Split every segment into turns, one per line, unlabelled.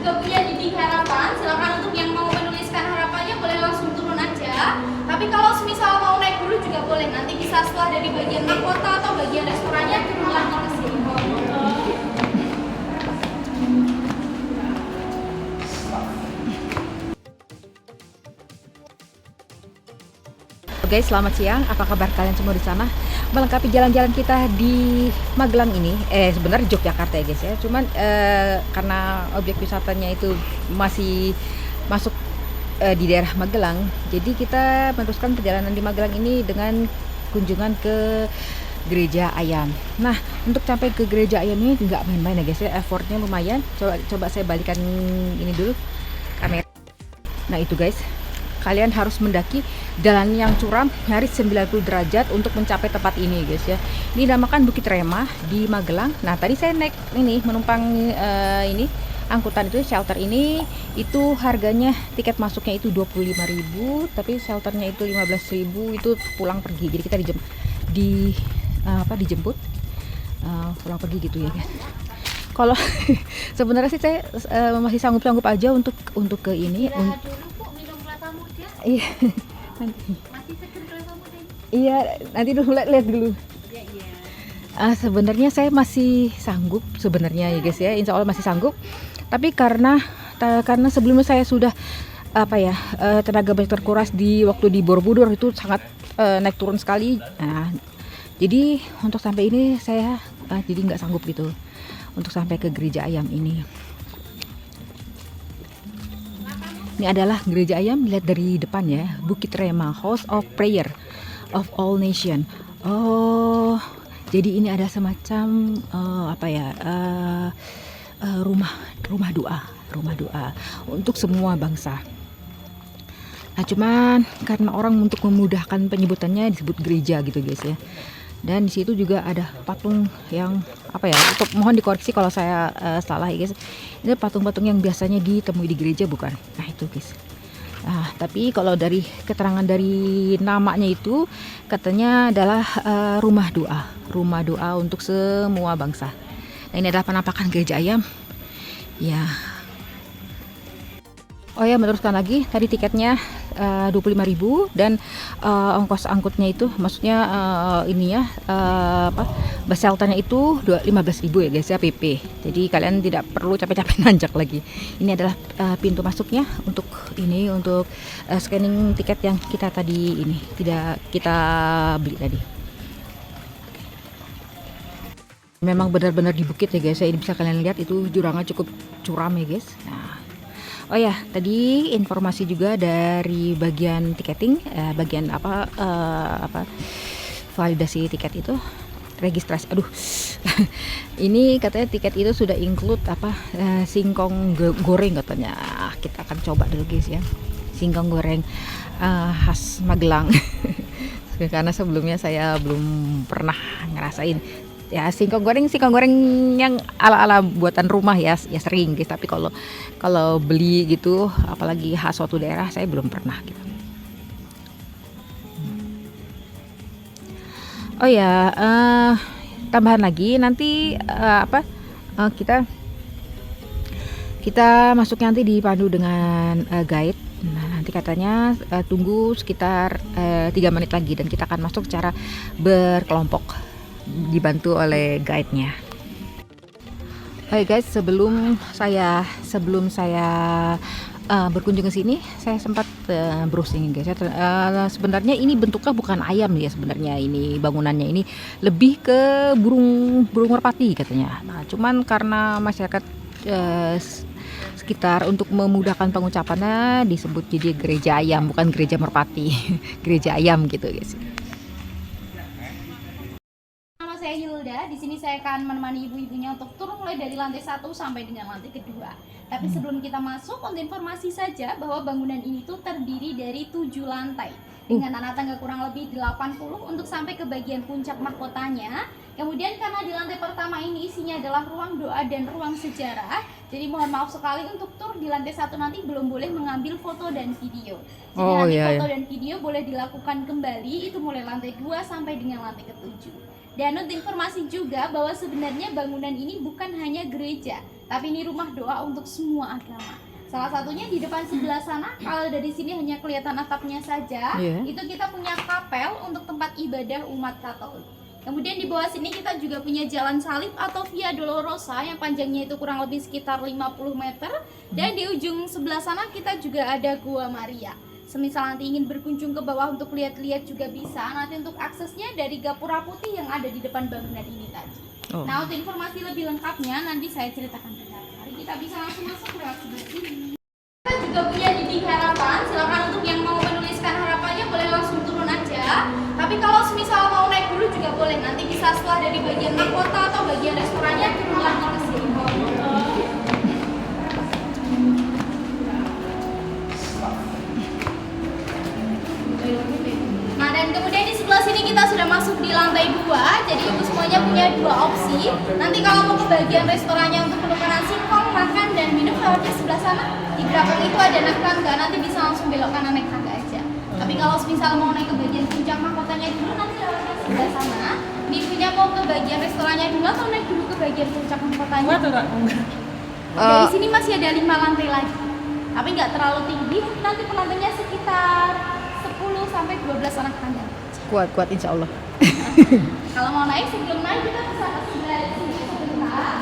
juga punya dinding harapan. Silakan untuk yang mau menuliskan harapannya boleh langsung turun aja. Tapi kalau semisal mau naik dulu juga boleh. Nanti bisa setelah dari bagian mahkota atau bagian restorannya turun lagi ke sini.
Guys, selamat siang. Apa kabar kalian semua di sana? Melengkapi jalan-jalan kita di Magelang ini, sebenarnya Yogyakarta ya guys ya. Cuman karena objek wisatanya itu masih masuk di daerah Magelang, jadi kita meneruskan perjalanan di Magelang ini dengan kunjungan ke Gereja Ayam. Nah, untuk sampai ke Gereja Ayam ini nggak main-main ya guys ya. Effortnya lumayan. Coba saya balikan ini dulu kamera. Nah itu guys, kalian harus mendaki jalan yang curam nyaris 90 derajat untuk mencapai tempat ini guys ya. Ini dinamakan Bukit Remah di Magelang. Nah tadi saya naik ini menumpang ini angkutan itu, shelter ini, itu harganya tiket masuknya itu 25.000, tapi shelternya itu 15.000, itu pulang pergi. Jadi kita dijemput pulang pergi gitu ya guys. Kalau sebenarnya sih saya masih sanggup aja untuk ke ini. Iya, nanti.
Masih seger kelapa muda ini?
Iya, nanti dulu lihat dulu.
Iya.
Sebenarnya saya masih sanggup sebenarnya ya guys ya, insya Allah masih sanggup. Tapi karena sebelumnya saya sudah tenaga banyak terkuras di waktu di Borobudur, itu sangat naik turun sekali. Nah, jadi untuk sampai ini saya jadi nggak sanggup gitu untuk sampai ke Gereja Ayam ini. Ini adalah Gereja Ayam, lihat dari depan ya, Bukit Remah, House of Prayer of All Nation. Oh, jadi ini ada semacam rumah doa untuk semua bangsa. Nah, cuman karena orang untuk memudahkan penyebutannya disebut gereja gitu guys ya. Dan di situ juga ada patung yang mohon dikoreksi kalau saya salah ya guys. Ini patung-patung yang biasanya ditemui di gereja bukan? Nah itu guys. Nah, tapi kalau dari keterangan dari namanya itu katanya adalah rumah doa untuk semua bangsa. Nah, ini adalah penampakan Gereja Ayam. Ya. Oh ya, meneruskan lagi, tadi tiketnya 25.000 dan ongkos angkutnya itu maksudnya bus shelternya itu 15.000 ya guys ya, PP. Jadi kalian tidak perlu capek-capek nanjak lagi. Ini adalah pintu masuknya untuk scanning tiket yang kita tadi tidak kita beli tadi. Memang benar-benar di bukit ya guys ya. Ini bisa kalian lihat itu jurangnya cukup curam ya guys. Nah, oh ya, tadi informasi juga dari bagian tiketing, bagian validasi tiket itu, registrasi. Aduh, ini katanya tiket itu sudah include singkong goreng katanya. Kita akan coba dulu guys ya, singkong goreng khas Magelang. Karena sebelumnya saya belum pernah ngerasain. Ya singkong goreng yang ala buatan rumah ya sering guys, tapi kalau beli gitu apalagi khas suatu daerah saya belum pernah gitu. Oh ya, tambahan lagi nanti kita masuknya nanti dipandu dengan guide. Nah, nanti katanya tunggu sekitar 3 menit lagi dan kita akan masuk secara berkelompok, dibantu oleh guide-nya. Hai guys, sebelum saya berkunjung ke sini, saya sempat browsing guys. Sebenarnya ini bentuknya bukan ayam ya, sebenarnya ini bangunannya ini lebih ke burung merpati katanya. Nah, cuman karena masyarakat sekitar untuk memudahkan pengucapannya disebut jadi Gereja Ayam, bukan Gereja Merpati. Gereja Ayam gitu guys.
Saya Hilda, di sini saya akan menemani ibu-ibunya untuk turun mulai dari lantai 1 sampai dengan lantai kedua. Tapi sebelum kita masuk, untuk informasi saja bahwa bangunan ini tuh terdiri dari 7 lantai dengan anak tangga kurang lebih 80 untuk sampai ke bagian puncak mahkotanya. Kemudian karena di lantai pertama ini isinya adalah ruang doa dan ruang sejarah, jadi mohon maaf sekali untuk tur di lantai 1 nanti belum boleh mengambil foto dan video. Jadi foto dan video boleh dilakukan kembali itu mulai lantai 2 sampai dengan lantai ke-7. Dan untuk informasi juga bahwa sebenarnya bangunan ini bukan hanya gereja, tapi ini rumah doa untuk semua agama. Salah satunya di depan sebelah sana, kalau dari sini hanya kelihatan atapnya saja, itu kita punya kapel untuk tempat ibadah umat Katolik. Kemudian di bawah sini kita juga punya jalan salib atau Via Dolorosa yang panjangnya itu kurang lebih sekitar 50 meter. Dan di ujung sebelah sana kita juga ada Gua Maria. Semisal nanti ingin berkunjung ke bawah untuk lihat-lihat juga bisa. Nanti untuk aksesnya dari gapura putih yang ada di depan bangunan ini tadi. Nah, untuk informasi lebih lengkapnya nanti saya ceritakan ke dalam. Mari kita bisa langsung masuk lewat sebelah sini. Kita juga punya dinding harapan. Silakan untuk yang mau menuliskan harapannya boleh langsung turun aja. Tapi kalau semisal mau naik dulu juga boleh. Nanti bisa setelah dari bagian mahkota atau bagian restorannya turun lagi ke sini. Nah, dan kemudian di sebelah sini kita sudah masuk di lantai 2. Jadi ibu semuanya punya 2 opsi. Nanti kalau mau ke bagian restorannya untuk penukaran singkong, makan dan minum lewat di sebelah sana. Di belakang itu ada naik tangga, nanti bisa langsung belok kanan naik tangga aja. Tapi kalau misal mau naik ke bagian puncak mahkotanya dulu, nanti lewatnya sebelah sana. Ini punya mau ke bagian restorannya dulu atau naik dulu ke bagian puncak mahkotanya? Dari sini masih ada 5 lantai lagi. Tapi nggak terlalu tinggi, nanti penontonnya sekitar 10 sampai 12 anak tangga.
Kuat insya Allah.
Kalau mau naik, sebelum naik kita bisa ke sebelah sini sebentar.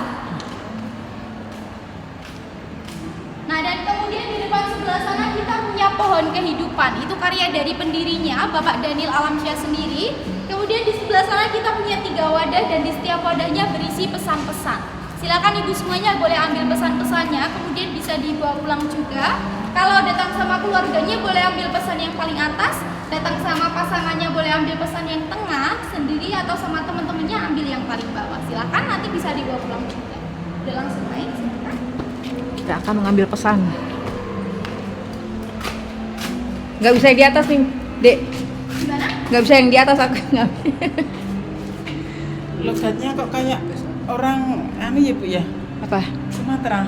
Nah, dan kemudian di depan sebelah sana kita punya pohon kehidupan. Itu karya dari pendirinya, Bapak Daniel Alamsyah sendiri. Kemudian di sebelah sana kita punya 3 wadah dan di setiap wadahnya berisi pesan-pesan. Silakan ibu semuanya boleh ambil pesan-pesannya, kemudian bisa dibawa pulang juga. Kalau datang sama keluarganya boleh ambil pesan yang paling atas, datang sama pasangannya boleh ambil pesan yang tengah, sendiri atau sama teman-temannya ambil yang paling bawah. Silakan nanti bisa dibawa pulang juga. Udah langsung naik, silakan.
Kita akan mengambil pesan. Nggak bisa yang di atas nih, Dek.
Gimana?
Nggak bisa yang di atas aku ngambil.
Logatnya kok kayak orang anu ya Bu ya?
Apa?
Sumatera.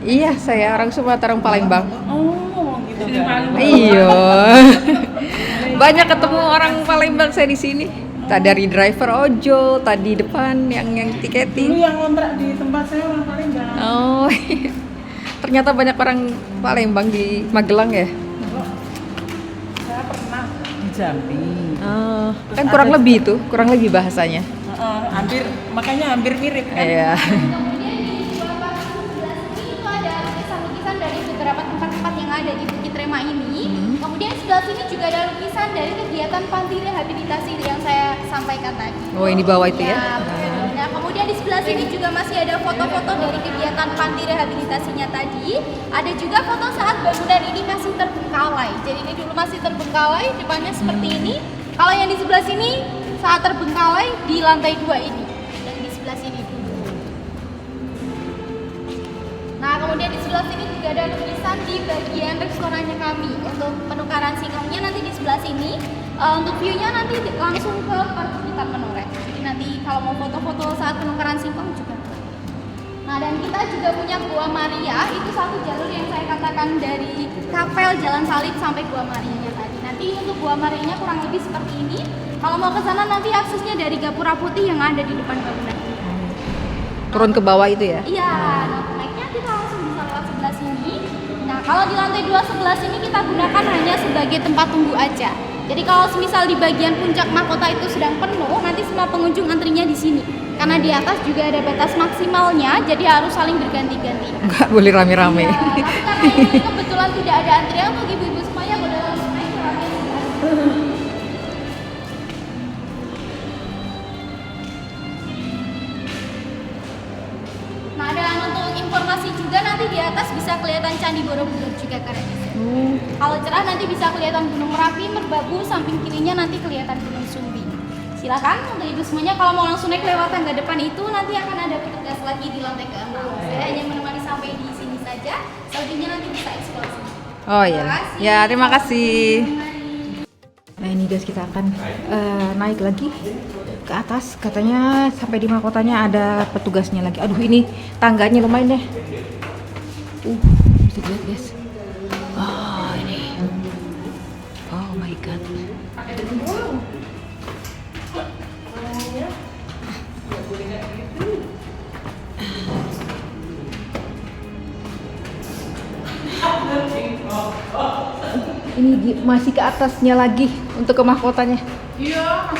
Iya, saya orang Sumatera, orang Palembang.
Oh, gitu kan.
Iya. Banyak ketemu orang Palembang saya di sini. Tadi dari driver ojol, tadi depan yang
Dulu
tiketing.
yang kontrak di tempat saya orang Palembang.
Oh. Ternyata banyak orang Palembang di Magelang ya.
Saya pernah di Jambi.
Oh, kan kurang lebih bahasanya.
Makanya hampir mirip kan.
Iya.
Kemudian di bawah sebelah sini itu ada lukisan-lukisan dari beberapa tempat-tempat yang ada di Bukit Rema ini. Kemudian sebelah sini juga ada lukisan dari kegiatan panti rehabilitasi yang saya sampaikan tadi.
Oh, yang di bawah itu ya.
Betul. Nah, kemudian di sebelah sini juga masih ada foto-foto dari kegiatan panti rehabilitasinya tadi. Ada juga foto saat bangunan ini masih terbengkalai. Jadi ini dulu masih terbengkalai, depannya seperti ini. Kalau yang di sebelah sini saat terbengkalai di lantai 2 ini. Dan di sebelah sini dulu. Nah, kemudian di sebelah sini juga ada lukisan di bagian restorannya kami. Untuk penukaran singkongnya nanti di sebelah sini. Untuk view-nya nanti langsung ke perbukitan Menoreh. Jadi nanti kalau mau foto-foto saat penukaran singkong juga boleh. Nah, dan kita juga punya Gua Maria. Itu satu jalur yang saya katakan dari kapel Jalan Salib sampai Gua Marianya tadi. Nanti untuk Gua Marianya kurang lebih seperti ini. Kalau mau ke sana nanti aksesnya dari gapura putih yang ada di depan bangunan ini.
Turun ke bawah itu ya.
Iya, nah naiknya kita langsung bisa lewat sebelah sini. Nah, kalau di lantai 2 sebelah sini kita gunakan hanya sebagai tempat tunggu aja. Jadi kalau semisal di bagian puncak mahkota itu sedang penuh, nanti semua pengunjung antrinya di sini. Karena di atas juga ada batas maksimalnya, jadi harus saling berganti-ganti.
Nggak boleh rame-rame.
Ya, tapi karena ini kebetulan tidak ada antrian untuk ibu-ibu semuanya boleh langsung naik ke lantai 2. Nah, dan untuk informasi juga nanti di atas bisa kelihatan Candi Borobudur juga karena di sini. Kalau cerah nanti bisa kelihatan Gunung Merapi, Merbabu, samping kirinya nanti kelihatan Gunung Sumbing. Silakan untuk ibu semuanya kalau mau langsung naik lewat tangga depan itu nanti akan ada petugas lagi di lantai ke-6. Saya hanya menemani sampai di sini saja. Selanjutnya nanti bisa eksplorasi.
Oh iya. Ya, terima kasih. Nah, ini guys, kita akan naik lagi ke atas. Katanya sampai di mahkotanya ada petugasnya lagi. Aduh, ini tangganya lumayan deh. Bisa dilihat guys. Oh, ini. Oh my god. Ini masih ke atasnya lagi untuk ke mahkotanya.
Iya.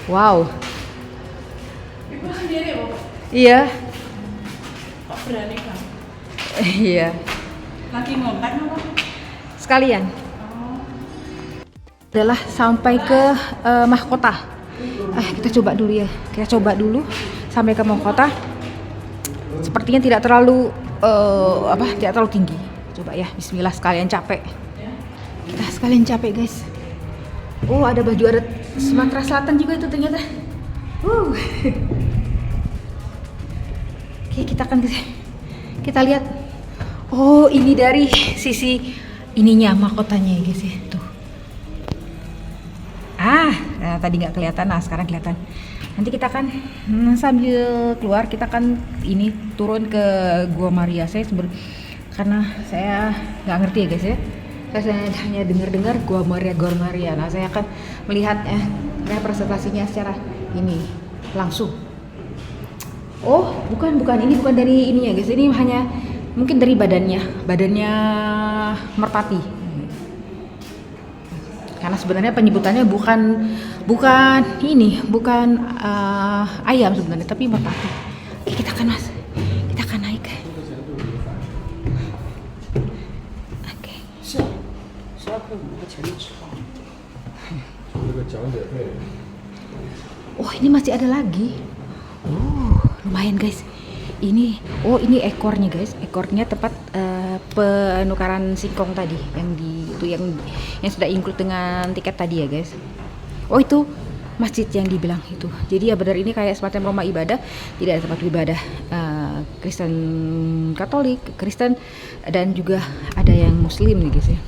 Wow.
Ibu sendiri ya, Bapak?
Iya.
Kok berani kan?
Iya.
Lagi ngontak apa?
Sekalian.
Oh.
Adalah sampai ke mahkota. Kita coba dulu ya. Kita coba dulu sampai ke mahkota. Sepertinya tidak terlalu tidak terlalu tinggi. Coba ya, bismillah, sekalian capek. Kita sekalian capek, guys. Oh, ada baju adat Sumatera Selatan juga itu ternyata. Oke, kita lihat. Oh, ini dari sisi ininya mahkotanya ya, guys ya. Tuh. Tadi nggak kelihatan, nah sekarang kelihatan. Nanti kita akan sambil keluar kita akan ini turun ke Gua Maria. Karena saya nggak ngerti ya, guys ya. Saya hanya dengar Gua Maria. Nah, saya akan melihat representasinya secara ini langsung. Oh, bukan ini bukan dari ininya, guys. Ini hanya mungkin dari badannya merpati. Karena sebenarnya penyebutannya bukan ayam sebenarnya, tapi merpati. Oke, kita akan naik. Oke. Oh, ini masih ada lagi. Lumayan, guys. Ini ekornya, guys. Ekornya tempat penukaran singkong tadi yang sudah include dengan tiket tadi ya, guys. Oh, itu masjid yang dibilang itu. Jadi ya benar, ini kayak semacam rumah ibadah. Jadi ada tempat ibadah Kristen Katolik, Kristen, dan juga ada yang Muslim nih, guys ya.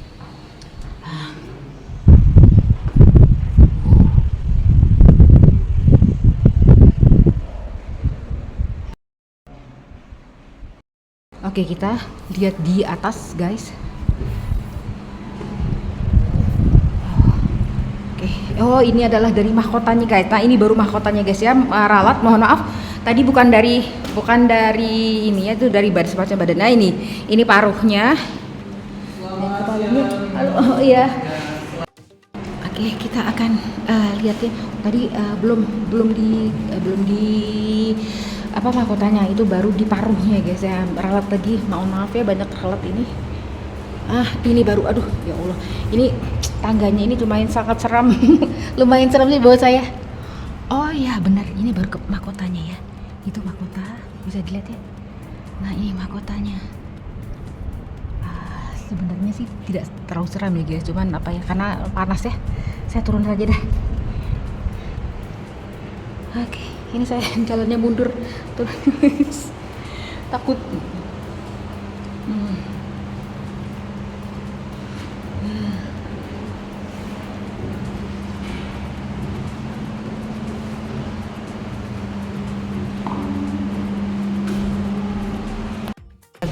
Oke, kita lihat di atas, guys. Oke. Oh, ini adalah dari mahkotanya, guys. Nah, ini baru mahkotanya, guys ya. Ralat, mohon maaf. Tadi bukan dari ini ya, itu dari semacam badan. Nah, ini paruhnya. Kepalanya. Oh iya. Oke, kita akan lihat ya. Tadi belum di mahkotanya, itu baru di paruhnya, guys ya. Ralat lagi, mohon maaf ya, banyak ralat ini. Ini baru, aduh ya Allah, ini tangganya ini sangat seram. Lumayan seram sih buat saya. Oh iya benar, ini baru ke mahkotanya ya. Itu mahkota, bisa dilihat ya. Nah, ini mahkotanya. Sebenarnya sih tidak terlalu seram ya, guys, cuman karena panas ya, saya turun saja dah. Oke, ini saya jalannya mundur tuh. Takut.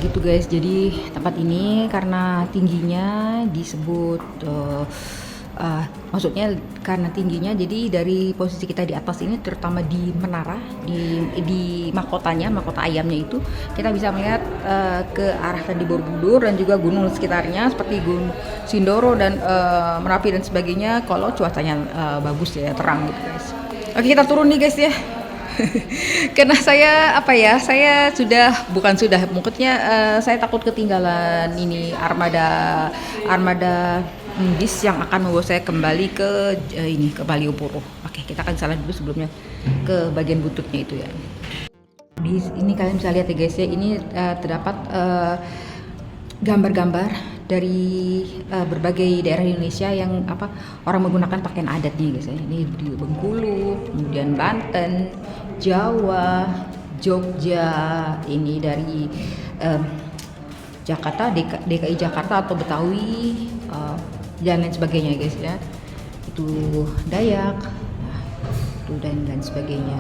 Gitu, guys. Jadi tempat ini karena tingginya disebut maksudnya karena tingginya, jadi dari posisi kita di atas ini, terutama di menara di mahkota ayamnya itu, kita bisa melihat ke arah Candi Borobudur dan juga gunung sekitarnya seperti Gunung Sindoro dan Merapi dan sebagainya, kalau cuacanya bagus ya, terang gitu, guys. Oke, kita turun nih, guys ya. Karena saya saya takut ketinggalan ini armada bis yang akan membawa saya kembali ke Malioboro. Oke, kita akan jalan dulu sebelumnya ke bagian bututnya itu ya. Di ini kalian bisa lihat ya, guys ya, ini terdapat gambar-gambar dari berbagai daerah Indonesia yang orang menggunakan pakaian adatnya, guys ya. Ini di Bengkulu, kemudian Banten, Jawa, Jogja, ini dari Jakarta, DKI Jakarta atau Betawi, dan lain sebagainya, guys ya. Itu Dayak, itu dan sebagainya.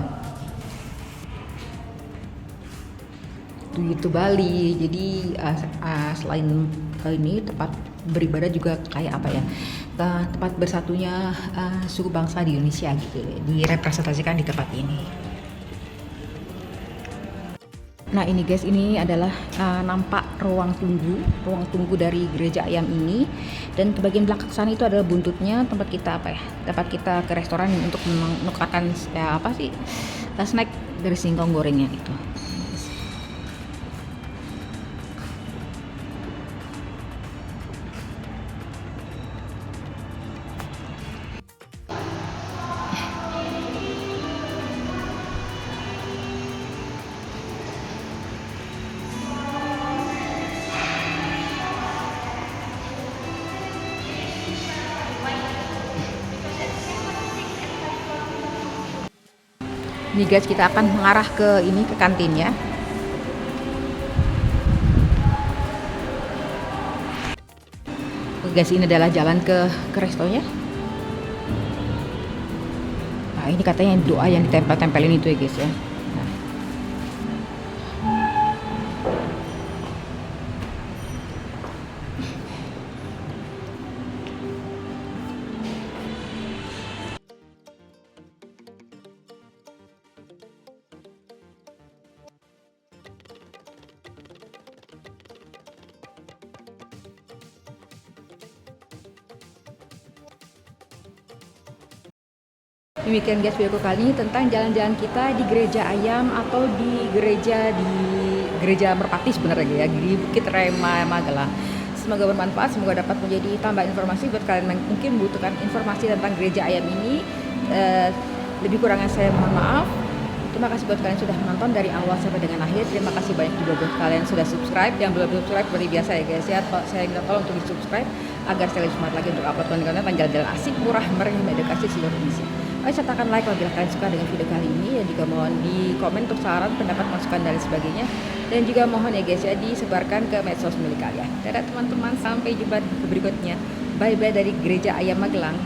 Itu Bali. Jadi selain ini tempat beribadah juga kayak tempat bersatunya suku bangsa di Indonesia gitu, direpresentasikan di tempat ini. Nah ini guys, ini adalah nampak ruang tunggu dari gereja ayam ini. Dan ke bagian belakang sana itu adalah buntutnya tempat kita tempat kita ke restoran untuk menukarkan snack dari singkong gorengnya itu. Ini guys, kita akan mengarah ke kantin ya. Guys, ini adalah jalan ke restonya. Nah, ini katanya doa yang ditempel-tempelin itu ya guys ya. Nah. Demikian guys video kali ini tentang jalan-jalan kita di gereja ayam atau di gereja Merpati sebenarnya ya, di Bukit Rema Magelang. Semoga bermanfaat, semoga dapat menjadi tambah informasi buat kalian yang mungkin membutuhkan informasi tentang gereja ayam ini. Lebih kurangnya saya mohon maaf. Terima kasih buat kalian sudah menonton dari awal sampai dengan akhir. Terima kasih banyak juga buat kalian yang sudah subscribe. Yang belum subscribe seperti biasa ya guys ya, saya minta tolong untuk di subscribe agar saya lebih semangat lagi untuk upload konten-konten tentang jalan-jalan asik, murah, meriah, edukasi seluruh Indonesia. Ayo sertakan like apabila kalian suka dengan video kali ini, dan juga mohon di komen untuk saran, pendapat, masukan dan sebagainya. Dan juga mohon ya guys ya disebarkan ke medsos milik kalian. Dadah teman-teman, sampai jumpa di berikutnya. Bye bye dari Gereja Ayam Magelang.